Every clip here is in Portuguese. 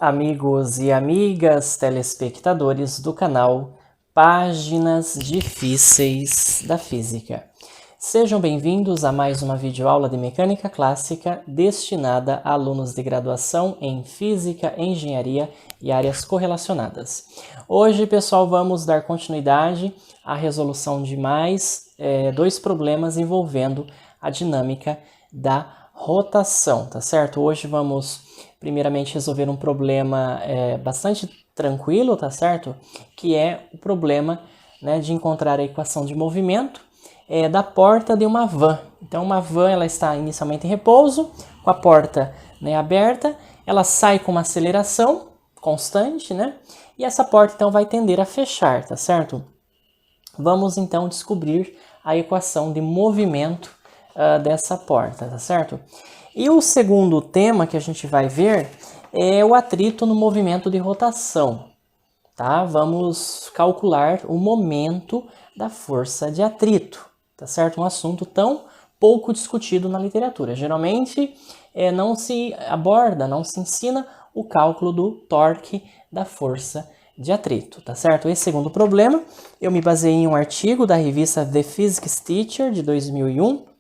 Amigos e amigas telespectadores do canal Páginas Difíceis da Física. Sejam bem-vindos a mais uma videoaula de Mecânica Clássica destinada a alunos de graduação em Física, Engenharia e áreas correlacionadas. Hoje, pessoal, vamos dar continuidade à resolução de mais dois problemas envolvendo a dinâmica da rotação, tá certo? Hoje vamos primeiramente resolver um problema bastante tranquilo, tá certo? Que é o problema, né, de encontrar a equação de movimento da porta de uma van. Então uma van ela está inicialmente em repouso, com a porta, né, aberta, ela sai com uma aceleração constante, né? E essa porta então vai tender a fechar, tá certo? Vamos então descobrir a equação de movimento dessa porta, tá certo? E o segundo tema que a gente vai ver é o atrito no movimento de rotação, tá? Vamos calcular o momento da força de atrito, tá certo? Um assunto tão pouco discutido na literatura. Geralmente não se aborda, não se ensina o cálculo do torque da força de atrito, tá certo? Esse segundo problema, eu me baseei em um artigo da revista The Physics Teacher de 2001,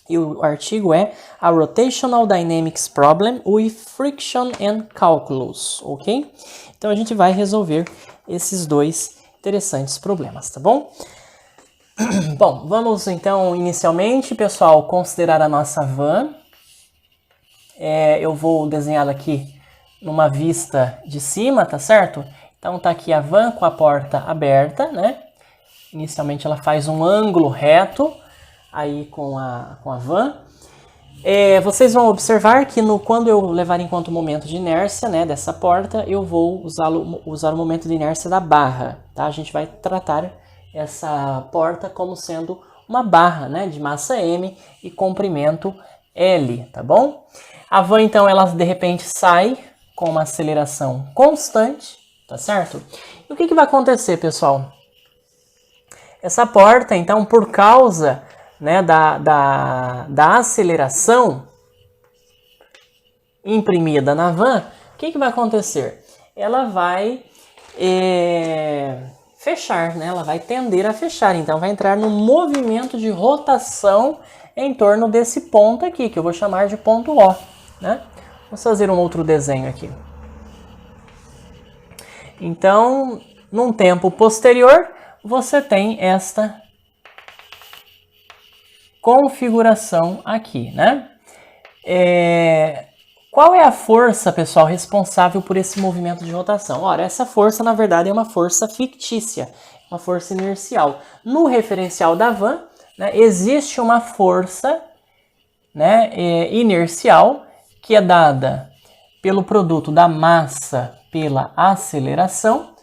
e o artigo é A Rotational Dynamics Problem with Friction and Calculus, ok? Então a gente vai resolver esses dois interessantes problemas, tá bom? Bom, vamos então inicialmente, pessoal, considerar a nossa van. Eu vou desenhá-la aqui numa vista de cima, tá certo? Então tá aqui a van com a porta aberta, né? Inicialmente ela faz um ângulo reto aí com a van. Vocês vão observar que quando eu levar em conta o momento de inércia, né, dessa porta, eu vou usar o momento de inércia da barra, tá? A gente vai tratar essa porta como sendo uma barra, né, de massa M e comprimento L, tá bom? A van, então, ela de repente sai com uma aceleração constante, tá certo? E o que vai acontecer, pessoal? Essa porta, então, por causa, né, da aceleração imprimida na van, o que vai acontecer? Ela vai fechar, né? Ela vai tender a fechar, então vai entrar no movimento de rotação em torno desse ponto aqui, que eu vou chamar de ponto O, né? Vamos fazer um outro desenho aqui. Então, num tempo posterior, você tem esta configuração aqui, né? Qual é a força, pessoal, responsável por esse movimento de rotação? Ora, essa força, na verdade, é uma força fictícia, uma força inercial. No referencial da van, né, existe uma força, né, inercial que é dada pelo produto da massa pela aceleração,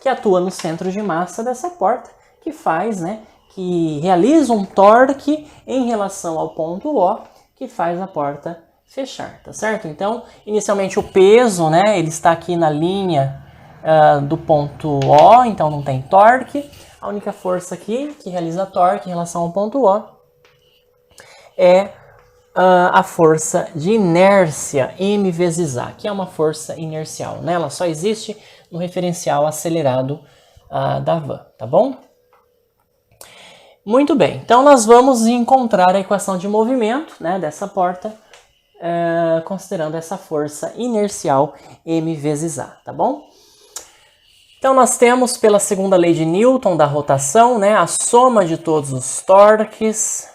que atua no centro de massa dessa porta, que faz, né, que realiza um torque em relação ao ponto O, que faz a porta fechar, tá certo? Então, inicialmente o peso, né, ele está aqui na linha do ponto O, então não tem torque. A única força aqui que realiza torque em relação ao ponto O é a força de inércia M vezes A, que é uma força inercial, né? Ela só existe no referencial acelerado da van, tá bom? Muito bem, então nós vamos encontrar a equação de movimento, né, dessa porta, considerando essa força inercial M vezes A, tá bom? Então nós temos, pela segunda lei de Newton da rotação, né, a soma de todos os torques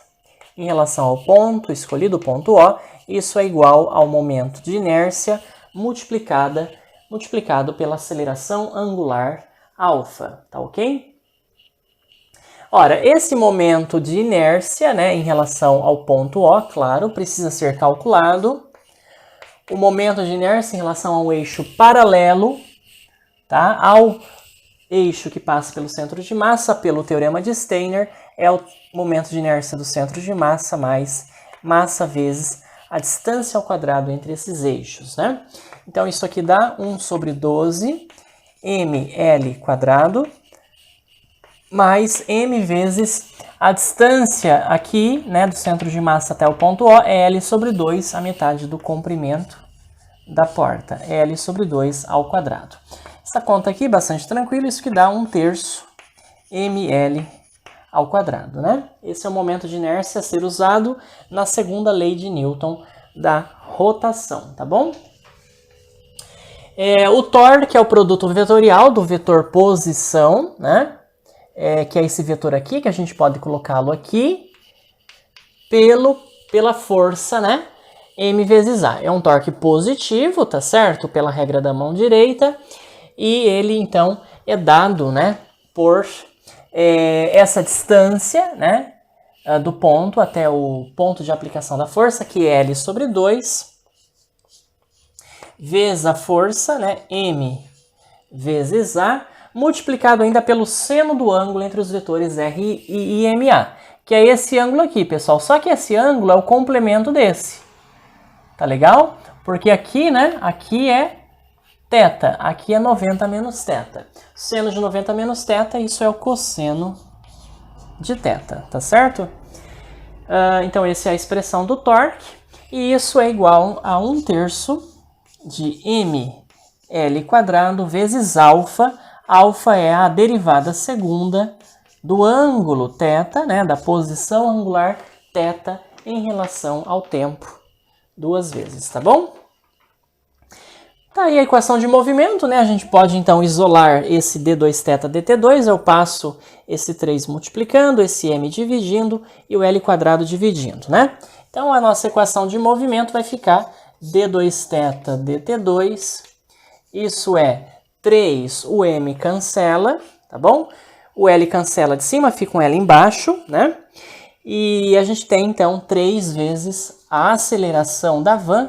em relação ao ponto escolhido, o ponto O, isso é igual ao momento de inércia multiplicado pela aceleração angular alfa, tá ok? Ora, esse momento de inércia, né, em relação ao ponto O, claro, precisa ser calculado. O momento de inércia em relação ao eixo paralelo, tá, ao eixo que passa pelo centro de massa, pelo teorema de Steiner, é o momento de inércia do centro de massa mais massa vezes a distância ao quadrado entre esses eixos, né? Então, isso aqui dá 1 sobre 12 ml quadrado mais m vezes a distância aqui, né, do centro de massa até o ponto O, é L sobre 2, a metade do comprimento da porta, L sobre 2 ao quadrado. Essa conta aqui, bastante tranquila, isso que dá 1/3 ml ao quadrado, né? Esse é o momento de inércia a ser usado na segunda lei de Newton da rotação, tá bom? O torque é o produto vetorial do vetor posição, né? Que é esse vetor aqui, que a gente pode colocá-lo aqui, pela força, né? M vezes A. É um torque positivo, tá certo? Pela regra da mão direita. E ele, então, é dado, né, por essa distância, né, do ponto até o ponto de aplicação da força, que é L sobre 2, vezes a força, né, M vezes A, multiplicado ainda pelo seno do ângulo entre os vetores R e MA, que é esse ângulo aqui, pessoal. Só que esse ângulo é o complemento desse. Tá legal? Porque aqui, né, aqui é θ, aqui é 90 menos θ. Seno de 90 menos θ, isso é o cosseno de θ, tá certo? Então, essa é a expressão do torque, e isso é igual a 1/3 de mL² vezes alfa. Alfa é a derivada segunda do ângulo θ, né, da posição angular θ em relação ao tempo, duas vezes, tá bom? Tá aí a equação de movimento, né? A gente pode então isolar esse d2θ dt2, eu passo esse 3 multiplicando, esse m dividindo e o L² dividindo, né? Então a nossa equação de movimento vai ficar d2θ dt2, isso é 3, o m cancela, tá bom? O L cancela de cima, fica um L embaixo, né? E a gente tem então 3 vezes a aceleração da van,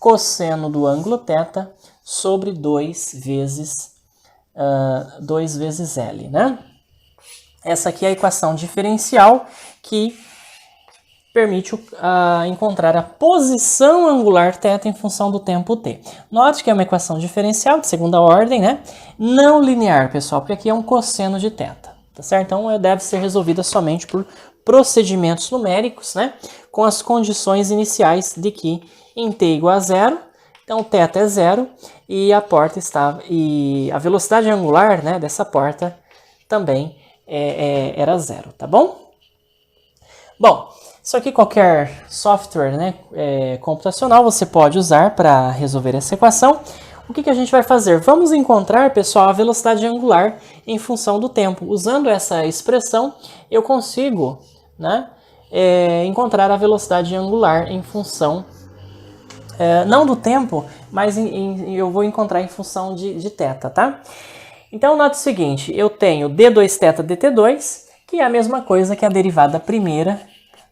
cosseno do ângulo θ, sobre 2 vezes L, né? Essa aqui é a equação diferencial que permite encontrar a posição angular θ em função do tempo t. Note que é uma equação diferencial de segunda ordem, né? Não linear, pessoal, porque aqui é um cosseno de θ, tá certo? Então, deve ser resolvida somente por procedimentos numéricos, né? Com as condições iniciais de que em t igual a 0, então θ é 0 e a porta e a velocidade angular, né, dessa porta também era 0, tá bom? Bom, isso aqui qualquer software, né, computacional você pode usar para resolver essa equação. O que a gente vai fazer? Vamos encontrar, pessoal, a velocidade angular em função do tempo. Usando essa expressão, eu consigo, né, encontrar a velocidade angular em função não do tempo, mas eu vou encontrar em função de θ, tá? Então, note o seguinte, eu tenho d2θ dt2, que é a mesma coisa que a derivada primeira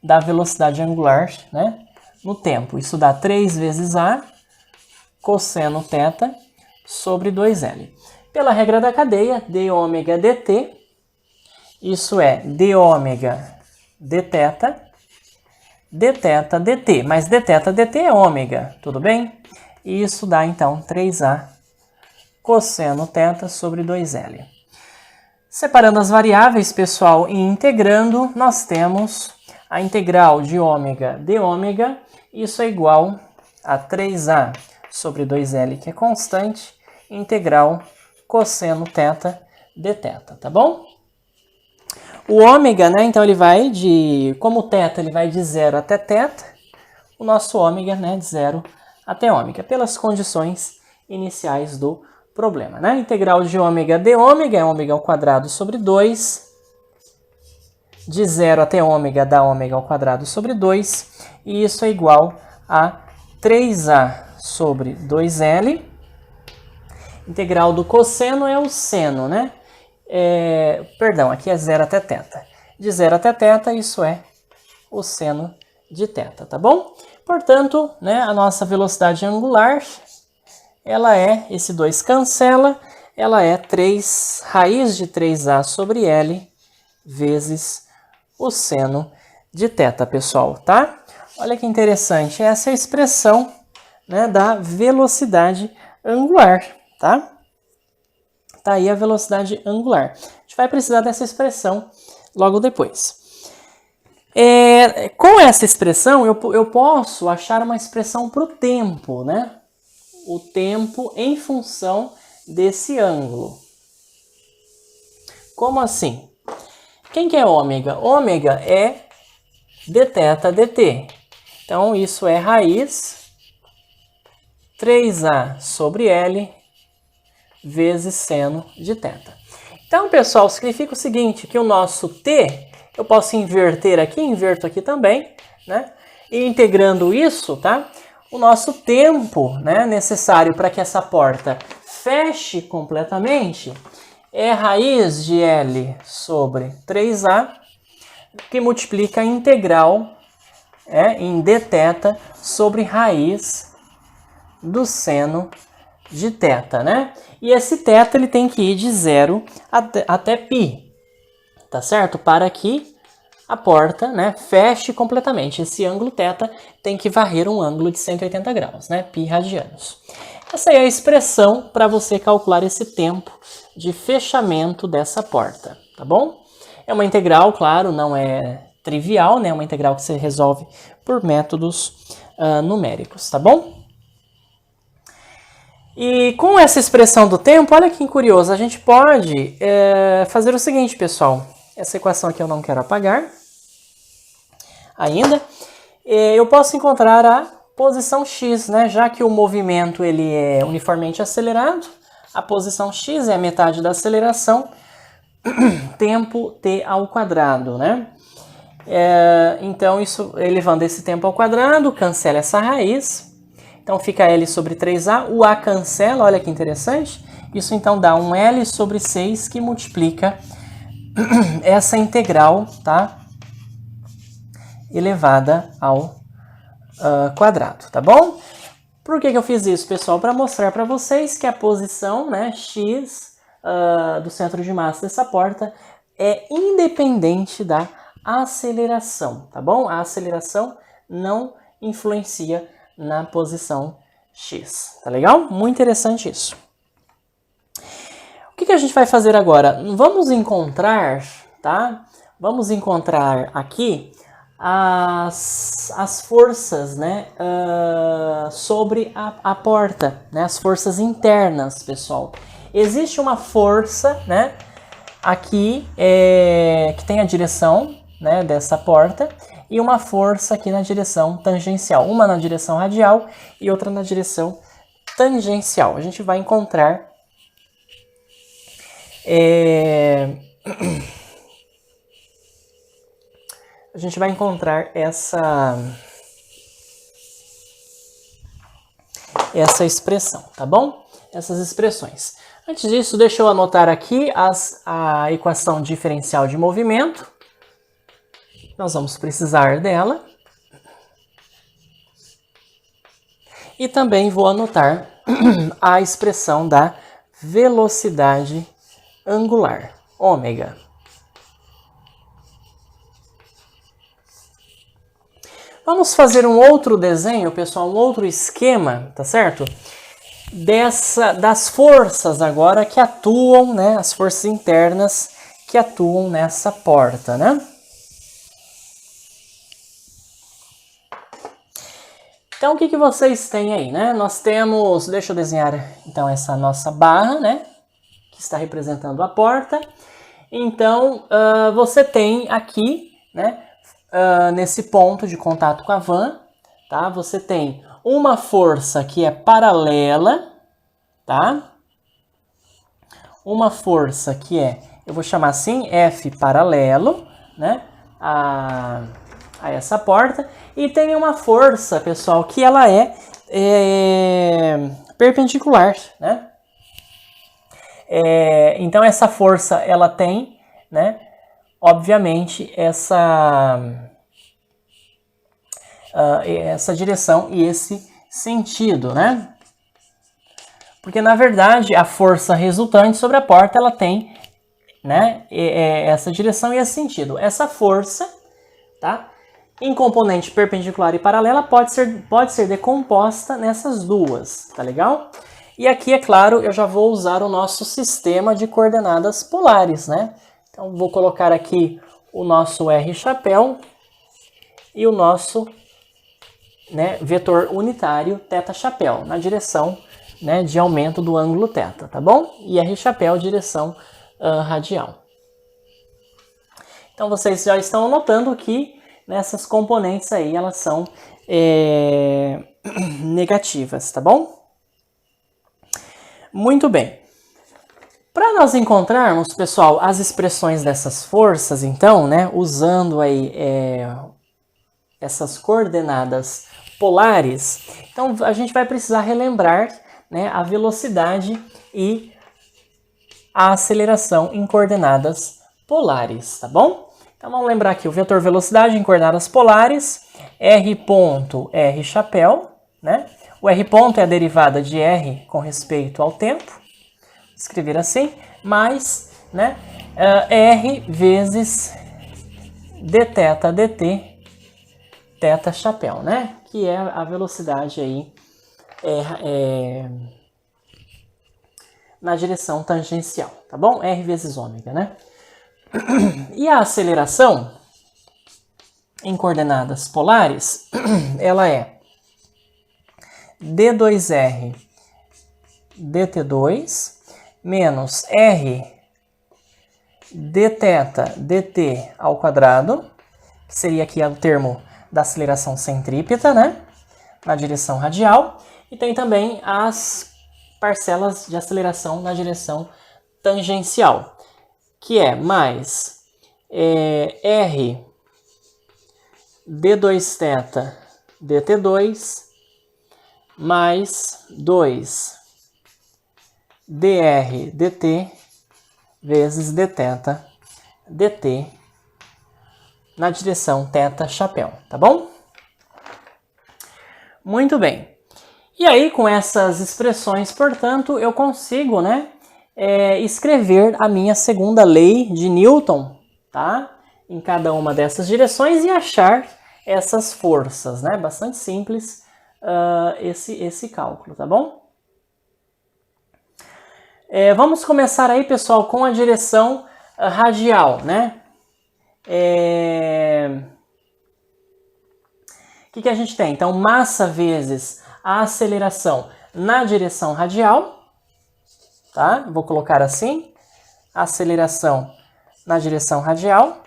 da velocidade angular, né, no tempo. Isso dá 3 vezes A cosseno θ sobre 2L. Pela regra da cadeia, dω dt, isso é dω dθ, dθ dt, mas dθ dt é ômega, tudo bem? E isso dá, então, 3A cosseno θ sobre 2L. Separando as variáveis, pessoal, e integrando, nós temos a integral de ômega de ômega, isso é igual a 3A sobre 2L, que é constante, integral cosseno θ dθ, tá bom? O ômega, né, então ele vai como o θ ele vai de 0 até θ, o nosso ômega, né, de 0 até ômega, pelas condições iniciais do problema, né? Integral de ômega de ômega é ômega ao quadrado sobre 2, de 0 até ômega dá ômega ao quadrado sobre 2, e isso é igual a 3A sobre 2L. Integral do cosseno é o seno, né? Perdão, aqui é 0 até θ. De 0 até θ, isso é o seno de θ, tá bom? Portanto, né, a nossa velocidade angular, ela esse 2 cancela, ela é 3 raiz de 3A sobre L vezes o seno de θ, pessoal, tá? Olha que interessante, essa é a expressão, né, da velocidade angular, tá? Tá aí a velocidade angular. A gente vai precisar dessa expressão logo depois. Com essa expressão, eu posso achar uma expressão para o tempo, né? o tempo em função desse ângulo. Como assim? Quem que é ômega? Ômega é dθ dt. Então, isso é raiz 3a sobre L vezes seno de θ. Então, pessoal, significa o seguinte, que o nosso t, eu posso inverter aqui, inverto aqui também, né? E integrando isso, tá? O nosso tempo, né, necessário para que essa porta feche completamente é raiz de L sobre 3A, que multiplica a integral em dθ sobre raiz do seno de θ, né? E esse θ ele tem que ir de 0 até π, tá certo? Para que a porta, né, feche completamente. Esse ângulo θ tem que varrer um ângulo de 180 graus, né? Π radianos. Essa é a expressão para você calcular esse tempo de fechamento dessa porta, tá bom? É uma integral, claro, não é trivial, né? É uma integral que você resolve por métodos numéricos, tá bom? E com essa expressão do tempo, olha que curioso, a gente pode fazer o seguinte, pessoal. Essa equação aqui eu não quero apagar ainda. Eu posso encontrar a posição x, né? Já que o movimento ele é uniformemente acelerado, a posição x é a metade da aceleração, tempo t ao quadrado, né? Então, isso, elevando esse tempo ao quadrado, cancela essa raiz. Então, fica L sobre 3A, o A cancela, olha que interessante. Isso, então, dá um L sobre 6 que multiplica essa integral, tá? Elevada ao quadrado, tá bom? Por que eu fiz isso, pessoal? Para mostrar para vocês que a posição, né, x do centro de massa dessa porta é independente da aceleração, tá bom? A aceleração não influencia na posição x, tá legal? Muito interessante isso. O que a gente vai fazer agora? Vamos encontrar, tá? Vamos encontrar aqui as forças, né, sobre a porta, né, as forças internas, pessoal. Existe uma força, né, aqui que tem a direção, né, dessa porta e uma força aqui na direção tangencial, uma na direção radial e outra na direção tangencial. A gente vai encontrar essa expressão, tá bom? Essas expressões. Antes disso, deixa eu anotar aqui a equação diferencial de movimento. Nós vamos precisar dela. E também vou anotar a expressão da velocidade angular, ômega. Vamos fazer um outro desenho, pessoal, um outro esquema, tá certo? Das forças agora que atuam, né? As forças internas que atuam nessa porta, né? Então, o que vocês têm aí, né? Nós temos, deixa eu desenhar então essa nossa barra, né? Que está representando a porta. Então, você tem aqui, né? Nesse ponto de contato com a van, tá? Você tem uma força que é paralela, tá? Uma força que eu vou chamar assim, F paralelo, né? A essa porta. E tem uma força, pessoal, que ela é perpendicular, né? Então, essa força, ela tem, né? Obviamente, essa direção e esse sentido, né? Porque, na verdade, a força resultante sobre a porta, ela tem, né, essa direção e esse sentido. Essa força, tá? Em componente perpendicular e paralela, pode ser decomposta nessas duas, tá legal? E aqui, é claro, eu já vou usar o nosso sistema de coordenadas polares, né? Então, vou colocar aqui o nosso R chapéu e o nosso, né, vetor unitário θ chapéu na direção né, de aumento do ângulo θ, tá bom? E R chapéu, direção radial. Então, vocês já estão notando que nessas componentes aí, elas são negativas, tá bom? Muito bem. Para nós encontrarmos, pessoal, as expressões dessas forças, então, né, usando aí essas coordenadas polares, então a gente vai precisar relembrar, né, a velocidade e a aceleração em coordenadas polares, tá bom? Então vamos lembrar aqui o vetor velocidade em coordenadas polares, r ponto, r chapéu, né? O r ponto é a derivada de r com respeito ao tempo, escrever assim, mais, né, r vezes dθ dt, θ chapéu, né? Que é a velocidade aí na direção tangencial, tá bom? R vezes ômega, né? E a aceleração em coordenadas polares, ela é d2r dt2 menos r dθ dt ao quadrado, que seria aqui o termo da aceleração centrípeta, né? Na direção radial. E tem também as parcelas de aceleração na direção tangencial, que é mais r d2θ dt2 mais 2 dr dt vezes dθ dt na direção θ chapéu, tá bom? Muito bem. E aí, com essas expressões, portanto, eu consigo, né, escrever a minha segunda lei de Newton, tá? Em cada uma dessas direções e achar essas forças, né? Bastante simples esse cálculo, tá bom? Vamos começar aí, pessoal, com a direção radial, né? O que a gente tem? Então, massa vezes a aceleração na direção radial, tá? Vou colocar assim, aceleração na direção radial.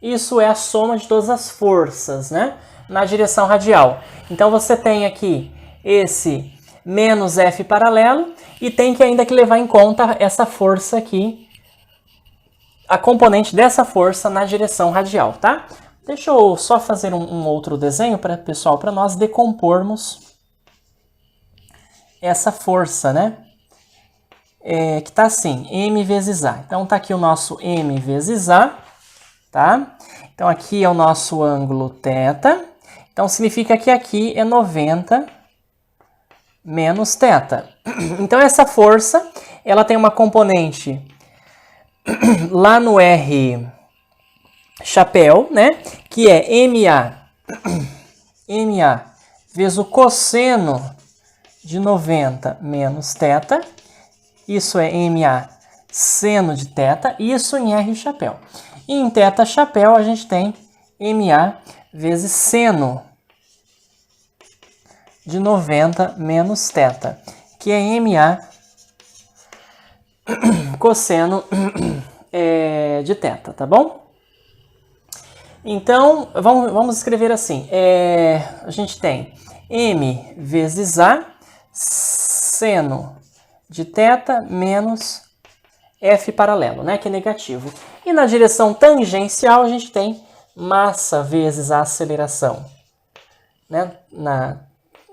Isso é a soma de todas as forças, né? Na direção radial. Então, você tem aqui esse menos F paralelo e tem que ainda que levar em conta essa força aqui, a componente dessa força na direção radial, tá? Deixa eu só fazer um outro desenho, pessoal, para nós decompormos essa força, né? Que tá assim, M vezes A. Então, tá aqui o nosso M vezes A, tá? Então, aqui é o nosso ângulo θ. Então, significa que aqui é 90 menos θ. Então, essa força, ela tem uma componente lá no R chapéu, né? Que é MA vezes o cosseno de 90 menos θ. Isso é MA seno de θ. Isso em R chapéu. E em θ chapéu a gente tem MA vezes seno de 90 menos θ. Que é MA cosseno de θ, tá bom? Então, vamos escrever assim. A gente tem M vezes A seno de θ menos F paralelo, né? Que é negativo. E na direção tangencial, a gente tem massa vezes a aceleração, né? Na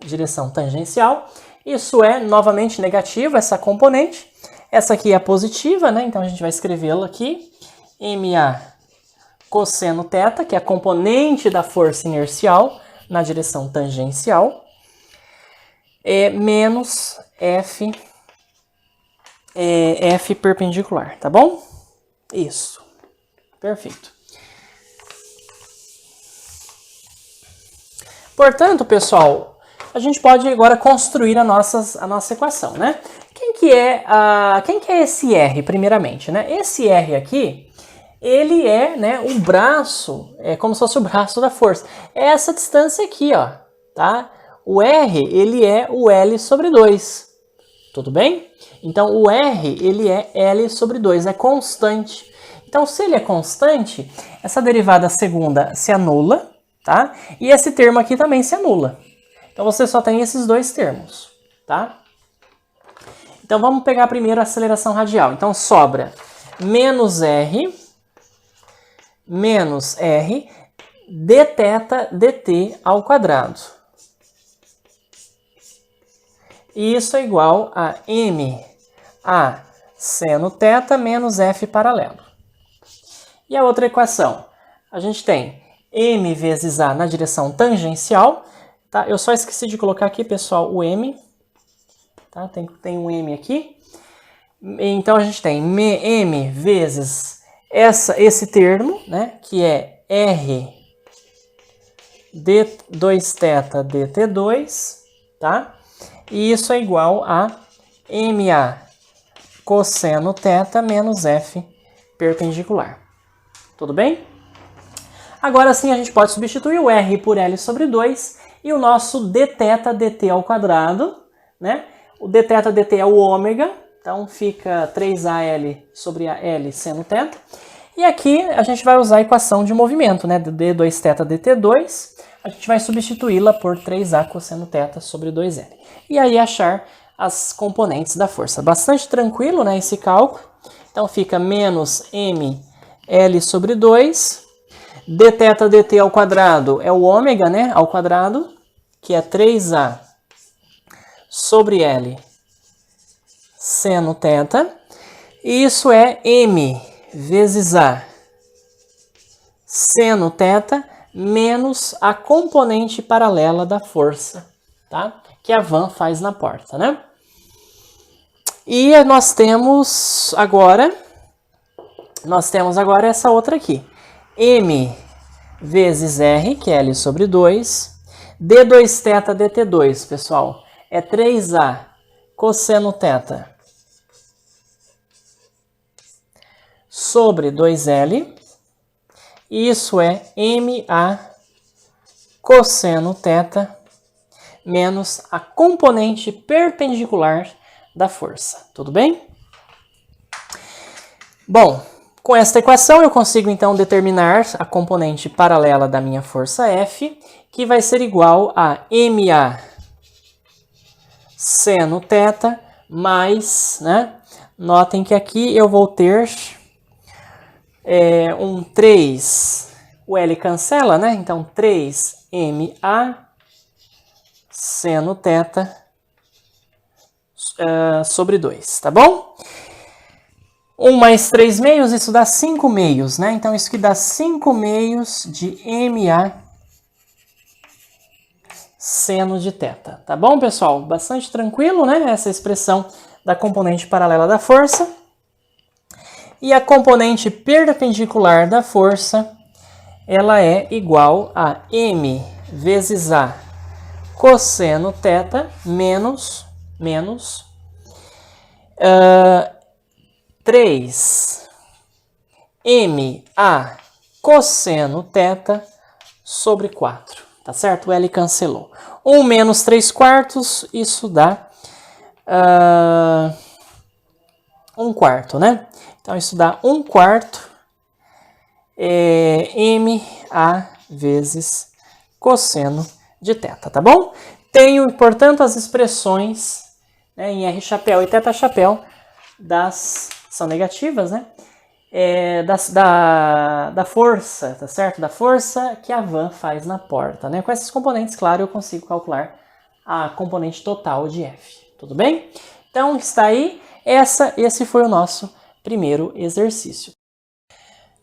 direção tangencial. Isso é novamente negativo, essa componente. Essa aqui é positiva, né? Então, a gente vai escrevê-la aqui. MA cosseno θ, que é a componente da força inercial na direção tangencial, menos F perpendicular, tá bom? Isso. Perfeito. Portanto, pessoal, a gente pode agora construir a nossa equação, né? Quem que é esse R, primeiramente, né? Esse R aqui, ele é, né, o braço, é como se fosse o braço da força. É essa distância aqui, ó, tá? O R, ele é o L sobre 2, tudo bem? Então, o R, ele é L sobre 2, é constante. Então, se ele é constante, essa derivada segunda se anula, tá? E esse termo aqui também se anula. Então, você só tem esses dois termos, tá? Então, vamos pegar primeiro a aceleração radial. Então, sobra menos R dθ dt ao quadrado. E isso é igual a m a seno θ menos f paralelo. E a outra equação? A gente tem m vezes a na direção tangencial. Tá? Eu só esqueci de colocar aqui, pessoal, o m. Tá? Tem um m aqui. Então, a gente tem m vezes esse termo, né? Que é r d2θ dt2. Tá? E isso é igual a ma cosseno θ menos f perpendicular. Tudo bem? Agora sim a gente pode substituir o r por L sobre 2 e o nosso dθ dt ao quadrado, né? O dθ dt é o ômega, então fica 3AL sobre a L seno θ. E aqui a gente vai usar a equação de movimento, né? d2θ dt2, a gente vai substituí-la por 3A cosseno θ sobre 2L. E aí achar as componentes da força. Bastante tranquilo, né, esse cálculo. Então fica menos mL sobre 2. dθ dt ao quadrado é o ômega, né, ao quadrado, que é 3A sobre L seno θ. E isso é m vezes A seno θ menos a componente paralela da força, tá? Que a van faz na porta, né? E nós temos agora essa outra aqui. M vezes R, que é L sobre 2. D2θ dt2, pessoal, é 3A cosseno θ sobre 2L. Isso é MA cosseno θ menos a componente perpendicular da força. Tudo bem? Bom, com esta equação eu consigo então determinar a componente paralela da minha força F, que vai ser igual a MA seno θ mais, né? Notem que aqui eu vou ter um 3, o L cancela, né? Então 3MA seno θ sobre 2, tá bom? 1 mais 3 meios, isso dá 5 meios, né? Então isso aqui dá 5 meios de MA seno de θ, tá bom, pessoal? Bastante tranquilo, né? Essa expressão da componente paralela da força. E a componente perpendicular da força, ela é igual a M vezes A cosseno θ menos 3 MA cosseno θ sobre 4, tá certo? O L cancelou. 1 menos 3 quartos, isso dá 1 quarto, né? Então, isso dá 1 quarto MA vezes cosseno de θ, tá bom? Tenho, portanto, as expressões, né, em R chapéu e θ chapéu são negativas, né? Da força, tá certo? Da força que a van faz na porta, né? Com esses componentes, claro, eu consigo calcular a componente total de F, tudo bem? Então, está aí, esse foi o nosso primeiro exercício.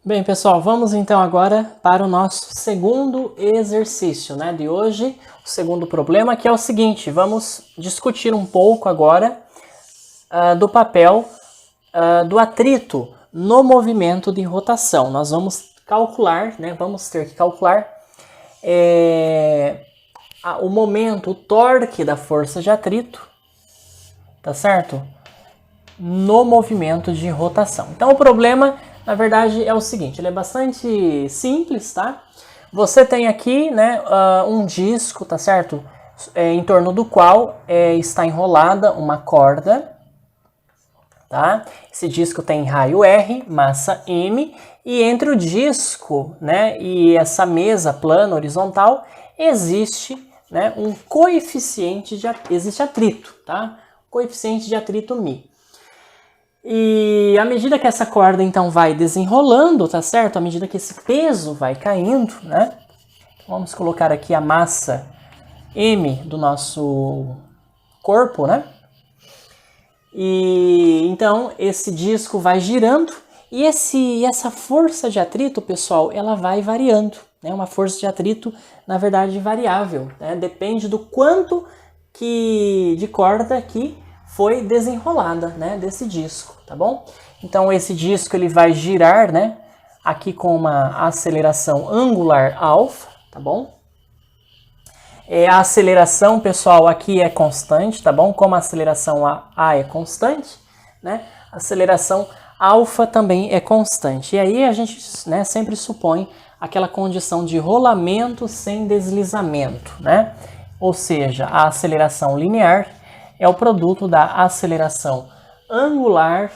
Bem, pessoal, vamos então agora para o nosso segundo exercício, né, de hoje, o segundo problema, que é o seguinte: vamos discutir um pouco agora do papel do atrito no movimento de rotação. Nós vamos calcular, né, vamos ter que calcular o momento, o torque da força de atrito, tá certo? No movimento de rotação. Então, o problema, na verdade, é o seguinte: ele é bastante simples, tá? Você tem aqui, né, um disco, tá certo? em torno do qual está enrolada uma corda, tá? Esse disco tem raio R, massa M, e entre o disco, né, e essa mesa plana horizontal existe, né, um coeficiente existe atrito, tá? Coeficiente de atrito μ. E à medida que essa corda então vai desenrolando, tá certo? À medida que esse peso vai caindo, né? Vamos colocar aqui a massa M do nosso corpo, né? E então esse disco vai girando e essa força de atrito, pessoal, ela vai variando, né? Uma força de atrito, na verdade, variável, né? Depende do quanto de corda que foi desenrolada, né, desse disco, tá bom? Então esse disco ele vai girar, né, aqui com uma aceleração angular alfa, tá bom? A aceleração, pessoal, aqui é constante, tá bom? Como a aceleração A é constante, né, a aceleração alfa também é constante. E aí a gente, né, sempre supõe aquela condição de rolamento sem deslizamento, né? Ou seja, a aceleração linear é o produto da aceleração angular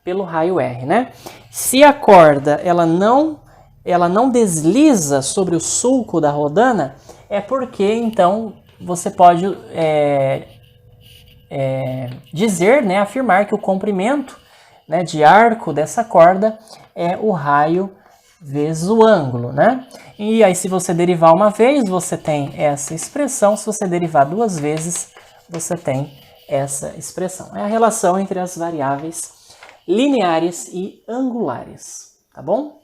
pelo raio R, né? Se a corda ela não desliza sobre o sulco da rodana, é porque então você pode dizer, né, afirmar que o comprimento, né, de arco dessa corda é o raio vezes o ângulo, né? E aí se você derivar uma vez, você tem essa expressão, se você derivar duas vezes, você tem essa expressão. É a relação entre as variáveis lineares e angulares, tá bom?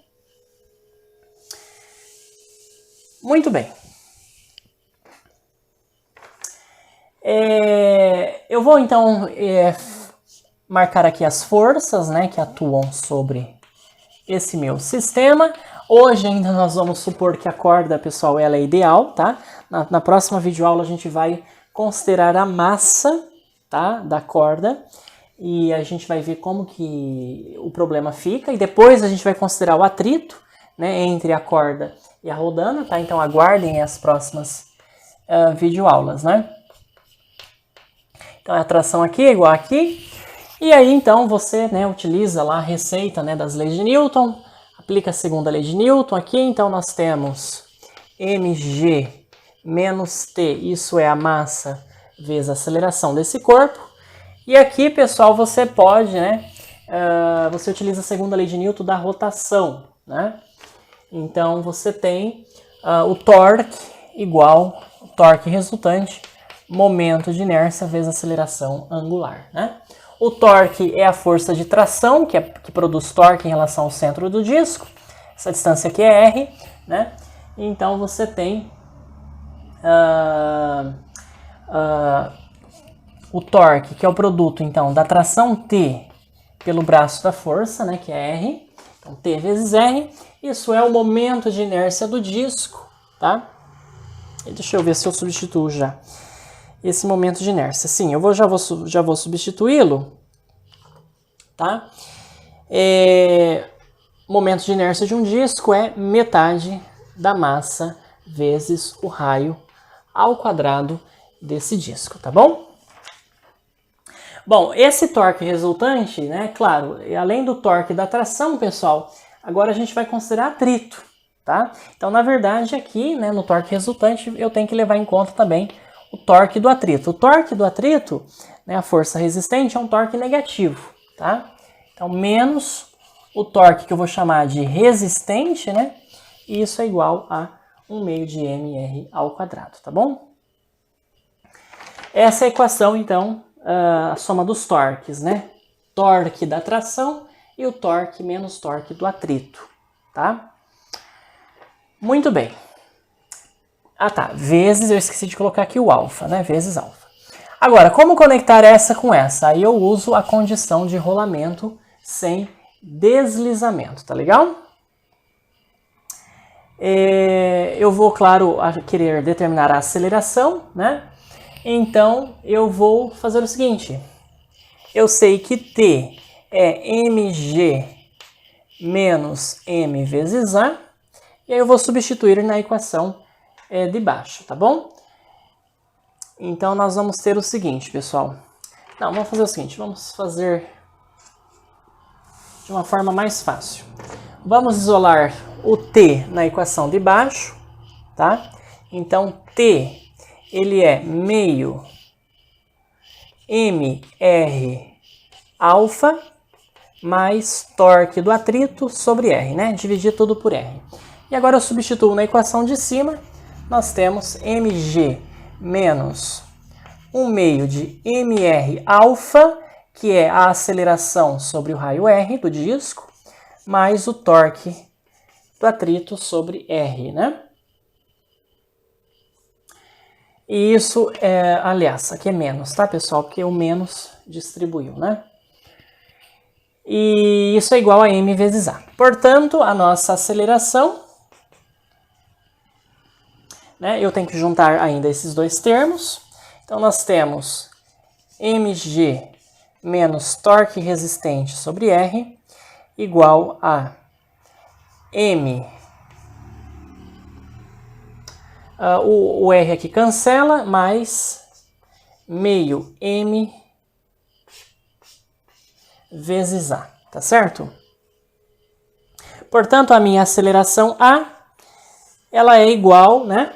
Muito bem. Eu vou então marcar aqui as forças, né, que atuam sobre esse meu sistema. Hoje ainda nós vamos supor que a corda, pessoal, ela é ideal, tá? Na próxima videoaula a gente vai considerar a massa, tá, da corda, e a gente vai ver como que o problema fica, e depois a gente vai considerar o atrito, né, entre a corda e a rodana, tá? Então aguardem as próximas videoaulas, né? Então a tração aqui é igual aqui, e aí então você, né, utiliza lá a receita, né, das leis de Newton, aplica a segunda lei de Newton aqui, então nós temos mg menos t, isso é a massa vezes a aceleração desse corpo. E aqui, pessoal, você pode, né, você utiliza a segunda lei de Newton da rotação, né? Então você tem o torque igual o torque resultante, momento de inércia vezes aceleração angular, né? O torque é a força de tração que produz torque em relação ao centro do disco. Essa distância aqui é R, né? Então você tem o torque, que é o produto então da tração T pelo braço da força, né, que é R. Então T vezes R, isso é o momento de inércia do disco, tá? E deixa eu ver se eu substituo já esse momento de inércia. Sim, eu já vou substituí-lo, tá? Momento de inércia de um disco é metade da massa vezes o raio ao quadrado desse disco, tá bom? Bom, esse torque resultante, né, claro, além do torque da tração, pessoal, agora a gente vai considerar atrito, tá? Então, na verdade, aqui, né, no torque resultante, eu tenho que levar em conta também o torque do atrito. O torque do atrito, né, a força resistente, é um torque negativo, tá? Então, menos o torque que eu vou chamar de resistente, né, e isso é igual a 1/2 de mr ao quadrado, tá bom? Essa é a equação, então, a soma dos torques, né? Torque da tração e o torque menos torque do atrito, tá? Muito bem. Ah, tá. Vezes, eu esqueci de colocar aqui o alfa, né? Vezes alfa. Agora, como conectar essa com essa? Aí eu uso a condição de rolamento sem deslizamento, tá legal? Eu vou, claro, querer determinar a aceleração, né? Então, eu vou fazer o seguinte. Eu sei que T é mg menos m vezes a. E aí eu vou substituir na equação de baixo, tá bom? Então, nós vamos ter o seguinte, pessoal. Não, vamos fazer o seguinte, vamos fazer de uma forma mais fácil. Vamos isolar o T na equação de baixo, tá? Então, T, ele é meio mR alfa mais torque do atrito sobre R, né? Dividir tudo por R. E agora eu substituo na equação de cima, nós temos mg menos 1 meio de mR alfa, que é a aceleração sobre o raio R do disco, mais o torque do atrito sobre R, né? E isso é, aliás, aqui é menos, tá, pessoal? Porque o menos distribuiu, né? E isso é igual a m vezes a. Portanto, a nossa aceleração, né? Eu tenho que juntar ainda esses dois termos. Então, nós temos mg menos torque resistente sobre R igual a m. O R aqui cancela, mais meio m vezes a, tá certo? Portanto, a minha aceleração A, ela é igual, né?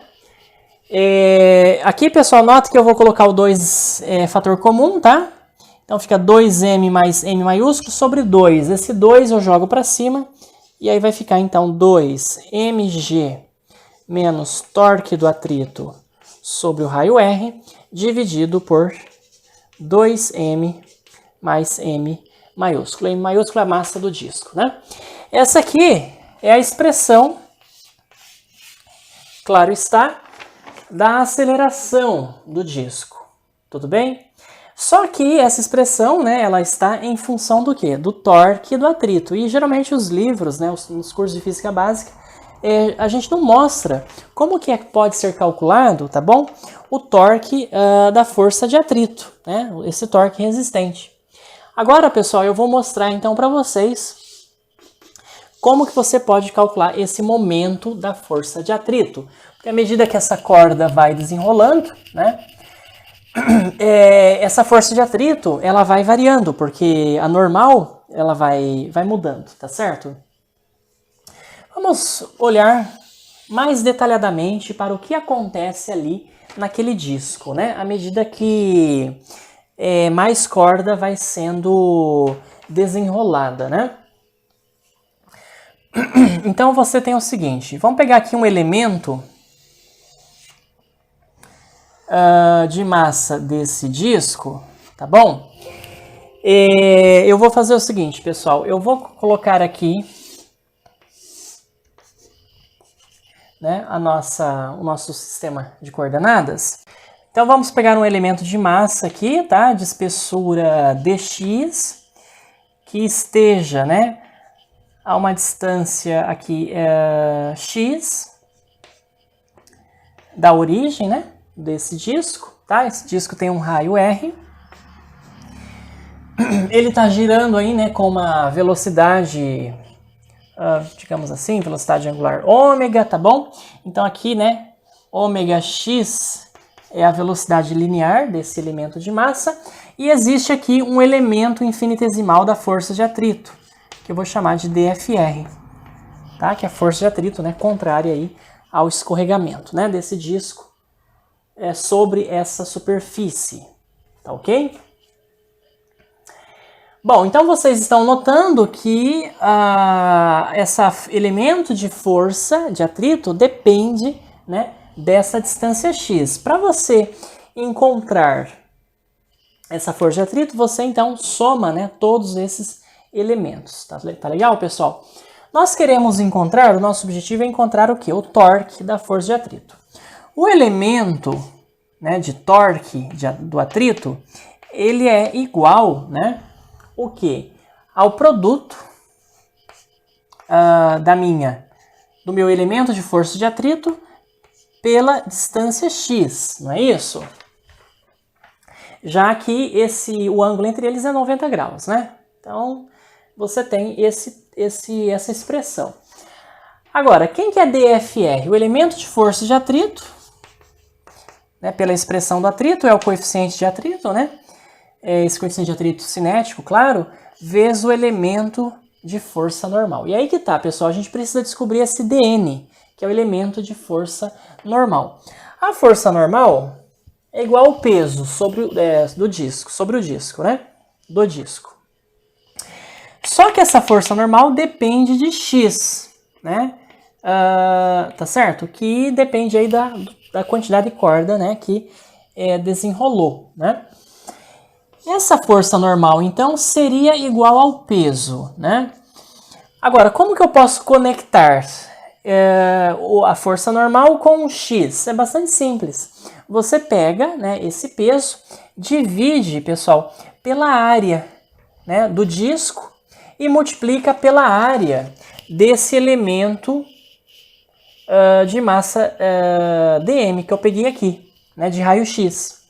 Aqui, pessoal, nota que eu vou colocar o 2 fator comum, tá? Então, fica 2m mais m maiúsculo sobre 2. Esse 2 eu jogo para cima, e aí vai ficar, então, 2mg menos torque do atrito sobre o raio R, dividido por 2m mais m maiúsculo. M maiúsculo é a massa do disco, né? Essa aqui é a expressão, claro está, da aceleração do disco. Tudo bem? Só que essa expressão, né, ela está em função do quê? Do torque e do atrito. E geralmente os livros, né, nos cursos de física básica, a gente não mostra como que pode ser calculado, tá bom? O torque da força de atrito, né? Esse torque resistente. Agora, pessoal, eu vou mostrar então para vocês como que você pode calcular esse momento da força de atrito. Porque à medida que essa corda vai desenrolando, né? Essa força de atrito, ela vai variando, porque a normal, ela vai mudando, tá certo? Vamos olhar mais detalhadamente para o que acontece ali naquele disco, né? À medida que mais corda vai sendo desenrolada, né? Então você tem o seguinte, vamos pegar aqui um elemento de massa desse disco, tá bom? Eu vou fazer o seguinte, pessoal, eu vou colocar aqui, né, o nosso sistema de coordenadas. Então vamos pegar um elemento de massa aqui, tá? De espessura dx, que esteja, né, a uma distância aqui x da origem, né, desse disco, tá? Esse disco tem um raio R. Ele está girando aí, né, com uma velocidade, digamos assim, velocidade angular ômega, tá bom? Então aqui, né, ômega x é a velocidade linear desse elemento de massa, e existe aqui um elemento infinitesimal da força de atrito, que eu vou chamar de DFR, tá? Que é a força de atrito, né, contrária aí ao escorregamento, né, desse disco sobre essa superfície, tá ok? Bom, então vocês estão notando que esse elemento de força de atrito depende, né, dessa distância x. Para você encontrar essa força de atrito, você então soma, né, todos esses elementos. Tá legal, pessoal? Nós queremos encontrar, o nosso objetivo é encontrar o quê? O torque da força de atrito. O elemento, né, de torque do atrito, ele é igual, né, o quê? Ao produto do meu elemento de força de atrito pela distância x, não é isso? Já que o ângulo entre eles é 90 graus, né? Então, você tem essa expressão. Agora, quem que é DFR? O elemento de força de atrito né, pela expressão do atrito, é o coeficiente de atrito, né? Esse coeficiente de atrito cinético, claro, vezes o elemento de força normal. E aí que tá, pessoal, a gente precisa descobrir esse dN, que é o elemento de força normal. A força normal é igual ao peso sobre do disco, sobre o disco, né? Do disco. Só que essa força normal depende de x, né? Tá certo? Que depende aí da quantidade de corda, né? Que desenrolou, né? Essa força normal, então, seria igual ao peso, né? Agora, como que eu posso conectar a força normal com o x? É bastante simples. Você pega, né, esse peso, divide, pessoal, pela área, né, do disco e multiplica pela área desse elemento de massa dm que eu peguei aqui, né, de raio-x.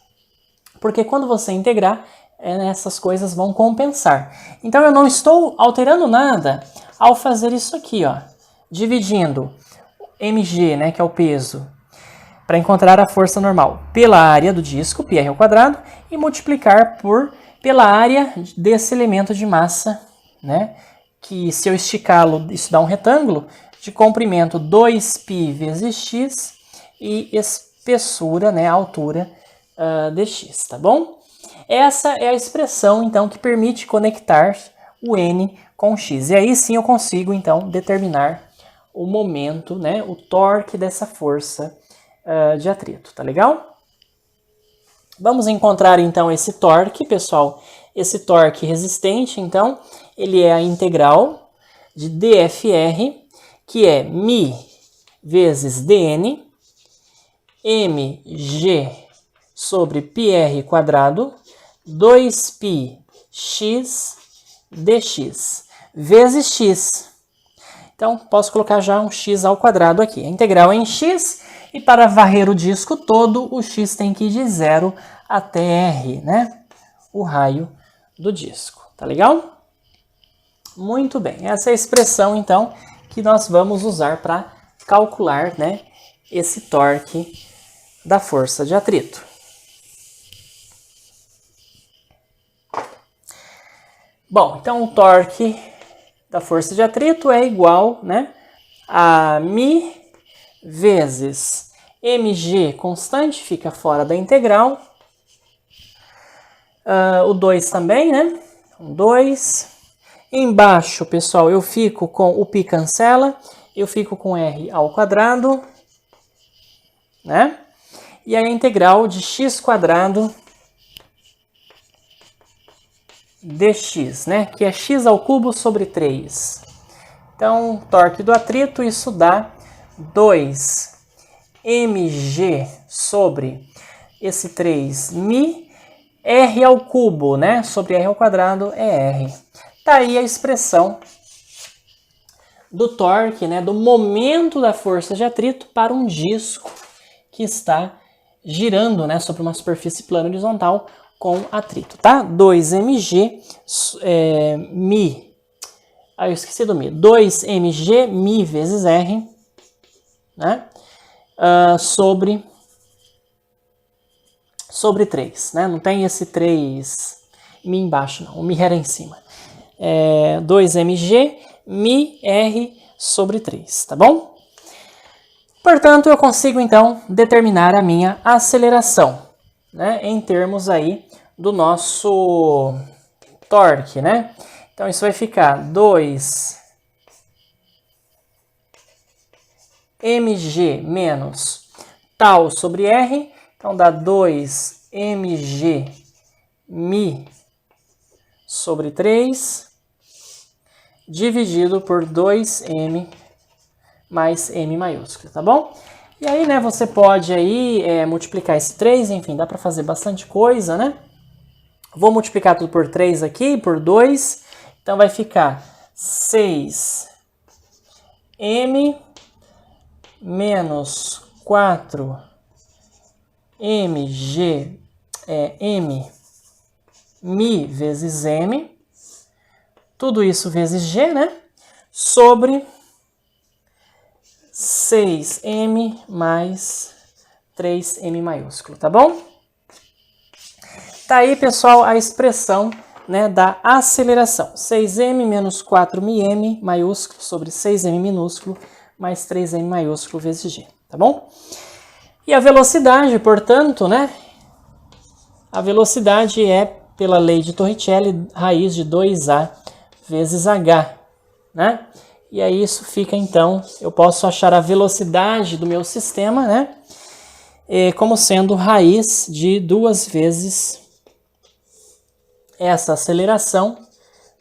Porque quando você integrar, essas coisas vão compensar. Então eu não estou alterando nada ao fazer isso aqui, ó, dividindo mg, né, que é o peso, para encontrar a força normal, pela área do disco, πr ao quadrado, e multiplicar pela área desse elemento de massa, né, que se eu esticá-lo, isso dá um retângulo de comprimento 2π vezes x e espessura, né, altura dx, tá bom? Essa é a expressão, então, que permite conectar o n com x. E aí sim eu consigo, então, determinar o momento, né, o torque dessa força de atrito, tá legal? Vamos encontrar, então, esse torque, pessoal. Esse torque resistente, então, ele é a integral de dfr, que é μ vezes dn, mg sobre πr quadrado, 2π x dx, vezes x. Então, posso colocar já um x ao quadrado aqui. A integral é em x, e para varrer o disco todo, o x tem que ir de 0 até r, né? O raio do disco. Tá legal? Muito bem. Essa é a expressão, então, que nós vamos usar para calcular, né, esse torque da força de atrito. Bom, então o torque da força de atrito é igual, né, a μ vezes mg constante, fica fora da integral. O 2 também, né? 2. Embaixo, pessoal, eu fico com o π cancela, eu fico com r ao quadrado, né? E a integral de x quadrado dx, né? Que é x ao cubo sobre 3. Então, torque do atrito, isso dá 2 mg sobre esse 3 μ, r ao cubo, né? Sobre r ao quadrado é r. Tá aí a expressão do torque, né? Do momento da força de atrito para um disco que está girando, né? Sobre uma superfície plana horizontal com atrito, tá? 2 mg μ. Eu esqueci do μ. 2 mg μ vezes r, né? Sobre 3, né? Não tem esse 3 μ embaixo, não. O μ era em cima. 2 mg μ r sobre 3, tá bom? Portanto, eu consigo, então, determinar a minha aceleração, né? Em termos aí do nosso torque, né? Então, isso vai ficar 2 mg menos tal sobre r. Então, dá 2 mg μ sobre 3, dividido por 2m mais m maiúsculo, tá bom? E aí, né, você pode aí multiplicar esse 3, enfim, dá para fazer bastante coisa, né? Vou multiplicar tudo por 3 aqui, por 2, então vai ficar 6m menos 4mg m μ vezes m, tudo isso vezes g, né? Sobre 6m mais 3m maiúsculo, tá bom? Tá aí, pessoal, a expressão, né, da aceleração. 6m menos 4m maiúsculo sobre 6m minúsculo mais 3m maiúsculo vezes g, tá bom? E a velocidade, portanto, né? A velocidade é, pela lei de Torricelli, raiz de 2a vezes h, né? E aí isso fica, então, eu posso achar a velocidade do meu sistema, né? Como sendo raiz de 2 vezes essa aceleração,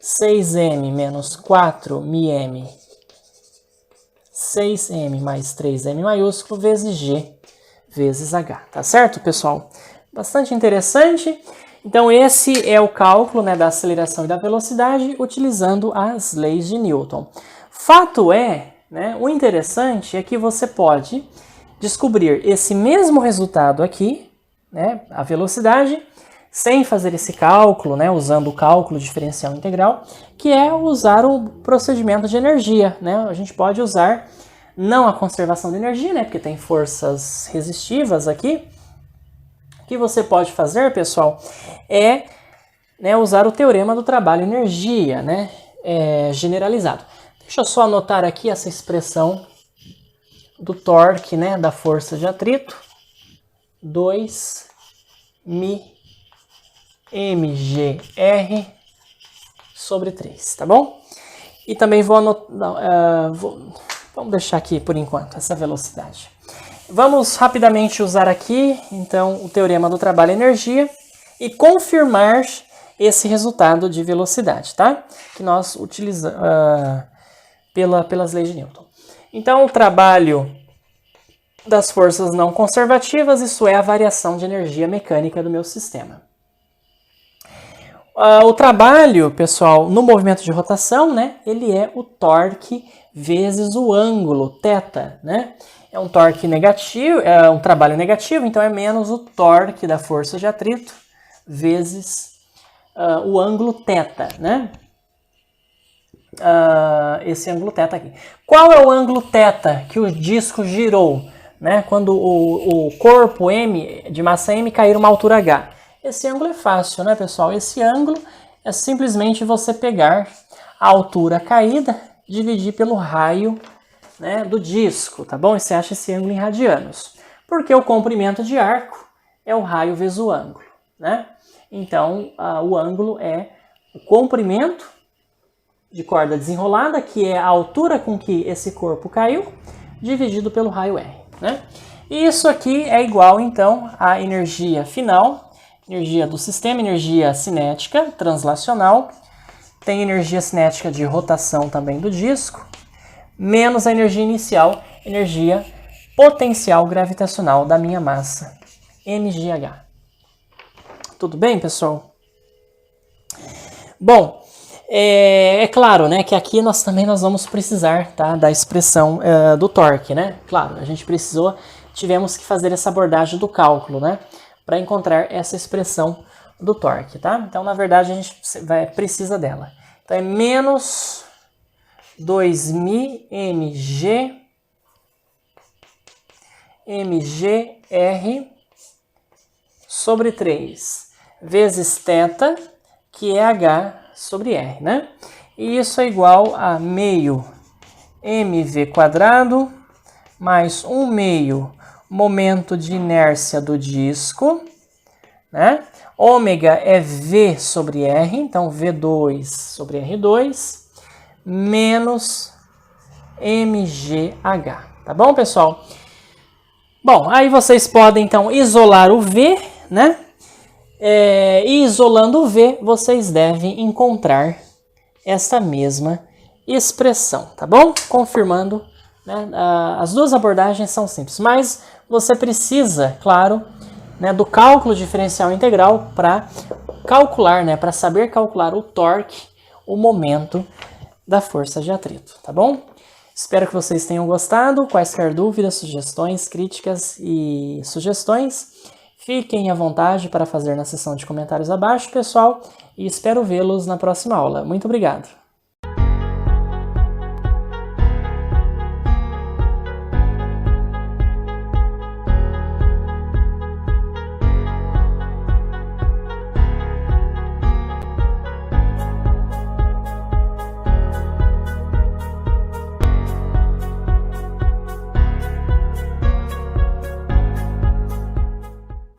6m menos 4m, 6m mais 3m maiúsculo, vezes g, vezes h. Tá certo, pessoal? Bastante interessante. Então, esse é o cálculo, né, da aceleração e da velocidade utilizando as leis de Newton. Fato é, né, o interessante é que você pode descobrir esse mesmo resultado aqui, né, a velocidade, sem fazer esse cálculo, né, usando o cálculo diferencial integral, que é usar o procedimento de energia, né? A gente pode usar não a conservação de energia, né, porque tem forças resistivas aqui. O que você pode fazer, pessoal, é, né, usar o teorema do trabalho-energia, né, generalizado. Deixa eu só anotar aqui essa expressão do torque, né, da força de atrito, 2μ mgr sobre 3, tá bom? E também vou anotar, vamos deixar aqui por enquanto essa velocidade. Vamos rapidamente usar aqui, então, o teorema do trabalho-energia e confirmar esse resultado de velocidade, tá? Que nós utilizamos pelas leis de Newton. Então, o trabalho das forças não conservativas, isso é a variação de energia mecânica do meu sistema. O trabalho, pessoal, no movimento de rotação, né, ele é o torque vezes o ângulo, θ, né? É um torque negativo, é um trabalho negativo, então é menos o torque da força de atrito vezes o ângulo θ, né? Esse ângulo θ aqui. Qual é o ângulo θ que o disco girou, né? Quando o corpo M, de massa M, cair uma altura h? Esse ângulo é fácil, né, pessoal? Esse ângulo é simplesmente você pegar a altura caída, dividir pelo raio, né, do disco, tá bom? E você acha esse ângulo em radianos. Porque o comprimento de arco é o raio vezes o ângulo, né? Então, o ângulo é o comprimento de corda desenrolada, que é a altura com que esse corpo caiu, dividido pelo raio R, né? E isso aqui é igual, então, à energia final, energia do sistema, energia cinética, translacional, tem energia cinética de rotação também do disco, menos a energia inicial, energia potencial gravitacional da minha massa, mgh. Tudo bem, pessoal? Bom, é claro, né, que aqui nós vamos precisar, tá, da expressão do torque, né? Claro, a gente tivemos que fazer essa abordagem do cálculo, né, para encontrar essa expressão do torque, tá? Então, na verdade, a gente precisa dela. Então, é menos 2μ mgr sobre 3 vezes θ, que é h sobre r, né? E isso é igual a meio mv quadrado mais 1/2 momento de inércia do disco, né? Ômega é V sobre R, então V2 sobre R2, menos mgh, tá bom, pessoal? Bom, aí vocês podem, então, isolar o V, né? E isolando o V, vocês devem encontrar essa mesma expressão, tá bom? Confirmando, né? As duas abordagens são simples, mas você precisa, claro, né, do cálculo diferencial integral para calcular, né, para saber calcular o torque, o momento da força de atrito, tá bom? Espero que vocês tenham gostado. Quaisquer dúvidas, sugestões, críticas e sugestões, fiquem à vontade para fazer na seção de comentários abaixo, pessoal, e espero vê-los na próxima aula. Muito obrigado!